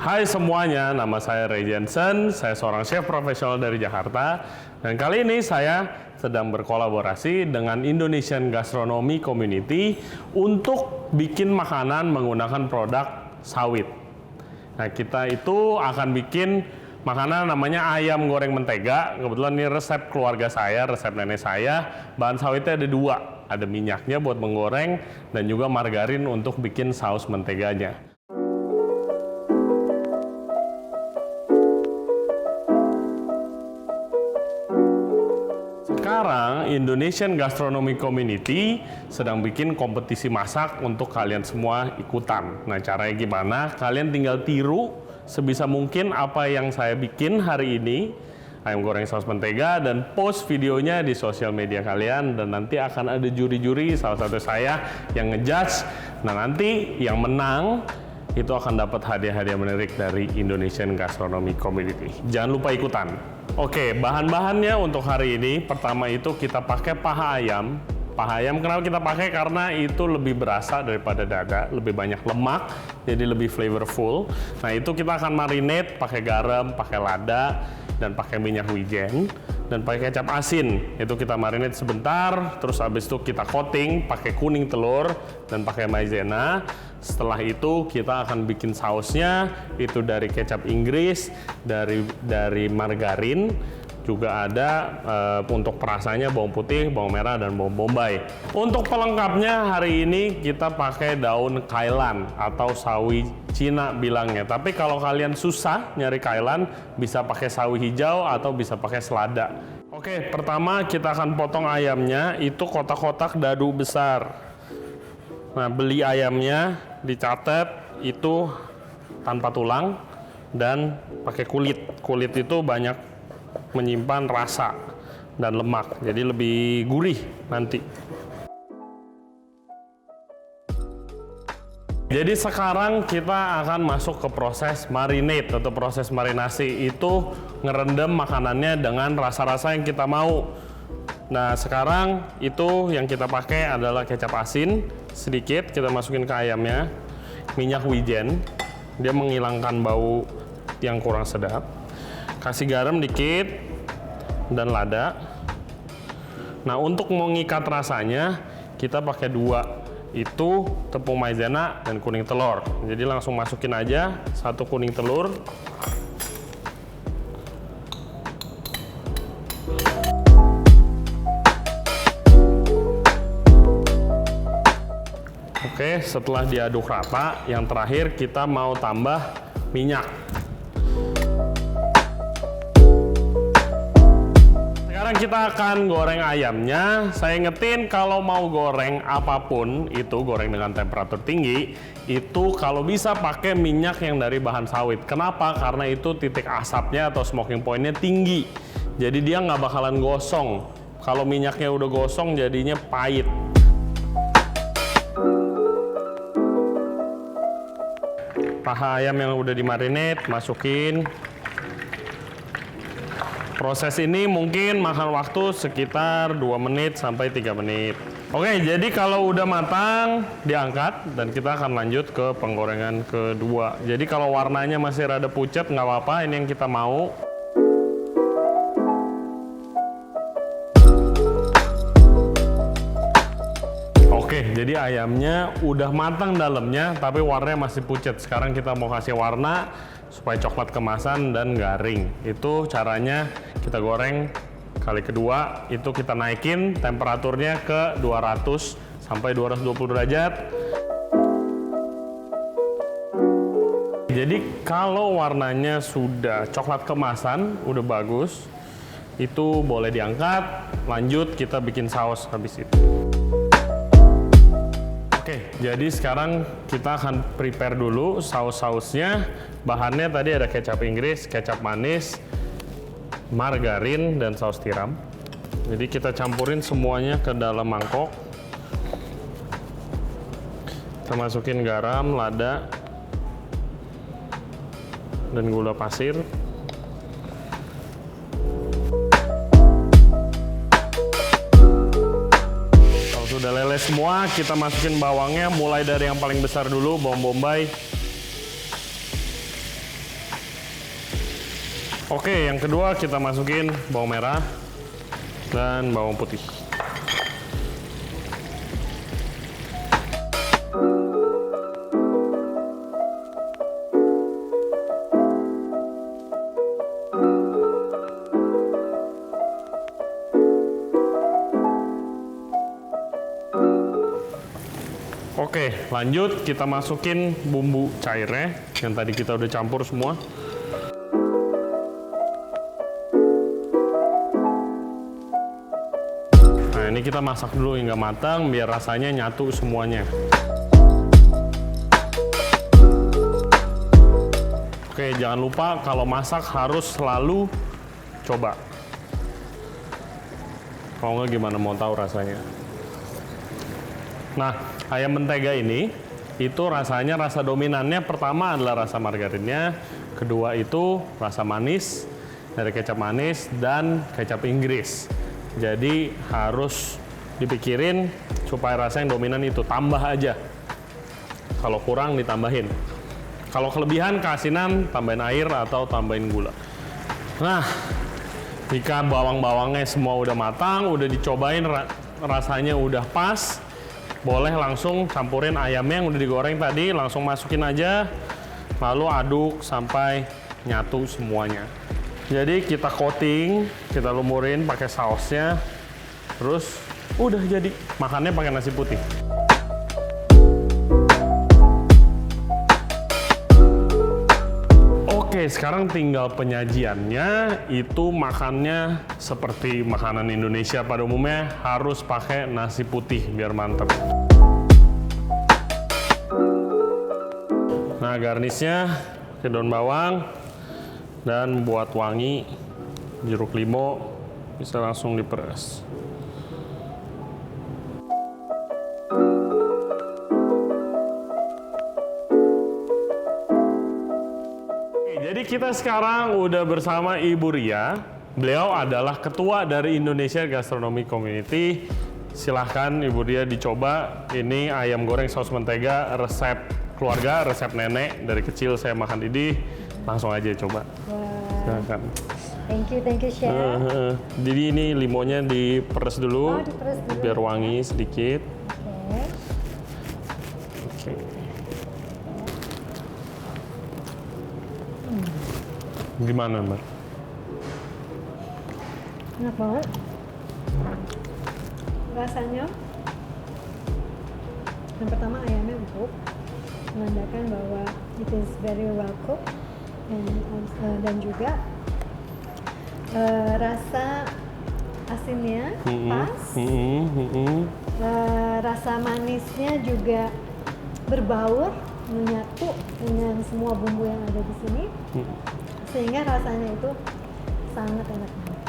Hai semuanya, nama saya Ray Jensen, saya seorang chef profesional dari Jakarta. Dan kali ini saya sedang berkolaborasi dengan Indonesian Gastronomy Community untuk bikin makanan menggunakan produk sawit. Nah, kita itu akan bikin makanan namanya ayam goreng mentega. Kebetulan ini resep keluarga saya, resep nenek saya. Bahan sawitnya ada dua, ada minyaknya buat menggoreng dan juga margarin untuk bikin saus menteganya. Sekarang Indonesian Gastronomy Community sedang bikin kompetisi masak untuk kalian semua ikutan. Nah, caranya gimana? Kalian tinggal tiru sebisa mungkin apa yang saya bikin hari ini, ayam goreng saus mentega, dan post videonya di sosial media kalian, dan nanti akan ada juri-juri, salah satu saya yang ngejudge. Nah, nanti yang menang itu akan dapat hadiah-hadiah menarik dari Indonesian Gastronomy Community. Jangan lupa ikutan. Oke, bahan-bahannya untuk hari ini, pertama itu kita pakai paha ayam. Paha ayam kenapa kita pakai? Karena itu lebih berasa daripada dada, lebih banyak lemak, jadi lebih flavorful. Nah, itu kita akan marinate pakai garam, pakai lada, dan pakai minyak wijen, dan pakai kecap asin. Itu kita marinate sebentar, terus habis itu kita coating pakai kuning telur dan pakai maizena. Setelah itu kita akan bikin sausnya, itu dari kecap Inggris, dari margarin, juga ada untuk perasanya bawang putih, bawang merah, dan bawang bombay. Untuk pelengkapnya hari ini kita pakai daun kailan atau sawi Cina bilangnya. Tapi kalau kalian susah nyari kailan, bisa pakai sawi hijau atau bisa pakai selada. Oke, pertama kita akan potong ayamnya, itu kotak-kotak dadu besar. Nah, beli ayamnya dicatat itu tanpa tulang dan pakai kulit. Kulit itu banyak menyimpan rasa dan lemak, jadi lebih gurih nanti. Jadi sekarang kita akan masuk ke proses marinate atau proses marinasi, itu ngerendam makanannya dengan rasa-rasa yang kita mau. Nah, sekarang itu yang kita pakai adalah kecap asin sedikit, kita masukin ke ayamnya, minyak wijen, dia menghilangkan bau yang kurang sedap, kasih garam dikit, dan lada. Nah, untuk mengikat rasanya, kita pakai dua, itu tepung maizena dan kuning telur. Jadi langsung masukin aja satu kuning telur. Oke, setelah diaduk rata, yang terakhir kita mau tambah minyak. Sekarang kita akan goreng ayamnya. Saya ingetin kalau mau goreng apapun, itu goreng dengan temperatur tinggi, itu kalau bisa pakai minyak yang dari bahan sawit. Kenapa? Karena itu titik asapnya atau smoking point-nya tinggi. Jadi dia nggak bakalan gosong. Kalau minyaknya udah gosong, jadinya pahit. Paha ayam yang udah dimarinate, masukin. Proses ini mungkin makan waktu sekitar 2 menit sampai 3 menit. Oke, jadi kalau udah matang, diangkat dan kita akan lanjut ke penggorengan kedua. Jadi kalau warnanya masih rada pucat, nggak apa-apa, ini yang kita mau. Oke, jadi ayamnya udah matang dalamnya, tapi warnanya masih pucat. Sekarang kita mau kasih warna supaya coklat kemasan dan garing. Itu caranya kita goreng kali kedua, itu kita naikin temperaturnya ke 200 sampai 220 derajat. Jadi kalau warnanya sudah coklat kemasan, udah bagus, itu boleh diangkat, lanjut kita bikin saus habis itu. Oke, jadi sekarang kita akan prepare dulu saus-sausnya. Bahannya tadi ada kecap Inggris, kecap manis, margarin, dan saus tiram. Jadi kita campurin semuanya ke dalam mangkok. Kita masukin garam, lada, dan gula pasir. Udah leleh semua, kita masukin bawangnya, mulai dari yang paling besar dulu, bawang bombay. Oke, yang kedua kita masukin bawang merah dan bawang putih. Oke, lanjut kita masukin bumbu cairnya yang tadi kita udah campur semua. Nah, ini kita masak dulu hingga matang biar rasanya nyatu semuanya. Oke, jangan lupa kalau masak harus selalu coba. Kalau nggak gimana mau tahu rasanya. Nah, ayam mentega ini, itu rasanya rasa dominannya pertama adalah rasa margarinnya, kedua itu rasa manis dari kecap manis dan kecap Inggris. Jadi harus dipikirin supaya rasa yang dominan itu, tambah aja. Kalau kurang ditambahin. Kalau kelebihan keasinan, tambahin air atau tambahin gula. Nah, jika bawang-bawangnya semua udah matang, udah dicobain rasanya udah pas, boleh langsung campurin ayamnya yang udah digoreng tadi, langsung masukin aja, lalu aduk sampai nyatu semuanya. Jadi kita coating, kita lumurin pakai sausnya, terus udah jadi. Makannya pakai nasi putih. Oke, sekarang tinggal penyajiannya, itu makannya seperti makanan Indonesia pada umumnya, harus pakai nasi putih biar mantep. Nah, garnisnya ke daun bawang, dan buat wangi jeruk limau bisa langsung diperes. Jadi kita sekarang udah bersama Ibu Ria. Beliau adalah ketua dari Indonesia Gastronomy Community. Silahkan Ibu Ria dicoba. Ini ayam goreng saus mentega resep keluarga, resep nenek. Dari kecil saya makan ini. Langsung aja coba. Silahkan. Thank you chef. Jadi ini limonnya diperes dulu, diperes dulu biar wangi sedikit. Oke. Gimana, Mbak? Enak banget. Rasanya, yang pertama ayamnya empuk, menandakan bahwa it is very well cooked, dan juga rasa asinnya pas, rasa manisnya juga berbaur, menyatu dengan semua bumbu yang ada di sini. Sehingga rasanya itu sangat enak banget.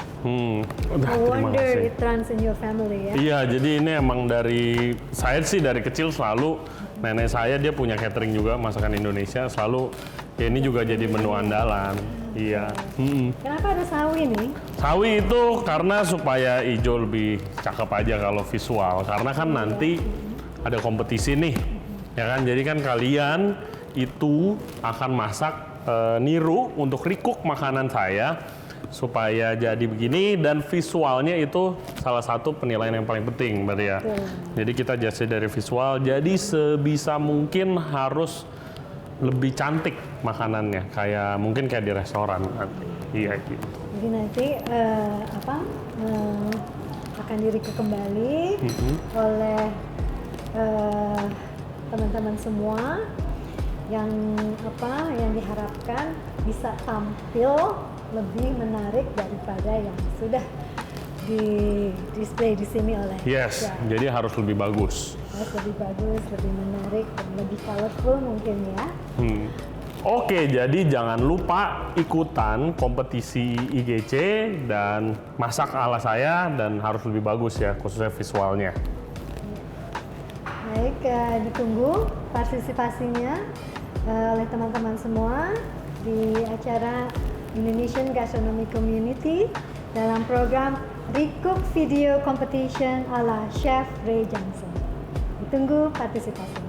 I wonder it runs in your family ya? Iya, jadi ini emang dari saya sih dari kecil selalu nenek saya dia punya catering juga masakan Indonesia, selalu ya ini juga jadi menu andalan. Iya. Kenapa ada sawi nih? Sawi itu karena supaya hijau lebih cakep aja kalau visual, karena kan nanti ada kompetisi nih, ya kan? Jadi kan kalian itu akan masak niru untuk recook makanan saya supaya jadi begini, dan visualnya itu salah satu penilaian yang paling penting, Mbak Ria. Jadi kita judge dari visual, jadi sebisa mungkin harus lebih cantik makanannya, kayak mungkin kayak di restoran. Iya gitu. Jadi nanti akan di-recook kembali oleh teman-teman semua. Yang diharapkan bisa tampil lebih menarik daripada yang sudah di display di sini oleh chef. Jadi harus lebih bagus. Harus lebih bagus, lebih menarik, dan lebih colorful mungkin ya. Oke, jadi jangan lupa ikutan kompetisi IGC dan masak ala saya, dan harus lebih bagus ya, khususnya visualnya. Baik, ditunggu partisipasinya oleh teman-teman semua di acara Indonesian Gastronomy Community dalam program Recook Video Competition ala Chef Ray Johnson. Ditunggu partisipasinya.